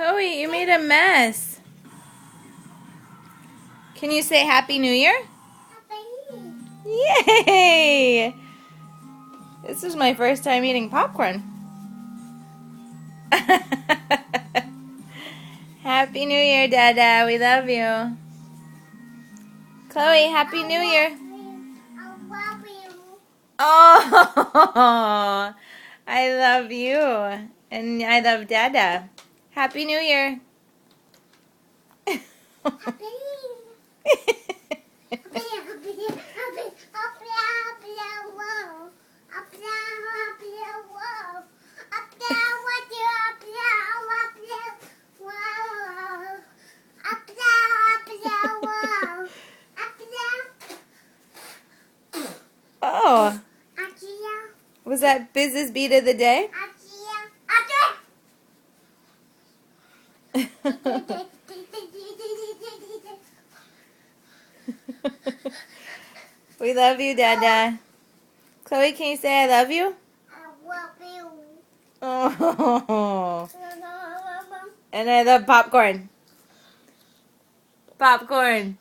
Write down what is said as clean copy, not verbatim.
Chloe, you made a mess. Can you say Happy New Year? Yay! This is my first time eating popcorn. Happy New Year, Dada. We love you. Chloe, Happy New Year. I love you. Oh, I love you. And I love Dada. Happy New Year. Happy. Oh, was that Biz's beat of the day? We love you, Dada. Chloe, can you say I love you? Oh, and I love popcorn. Popcorn.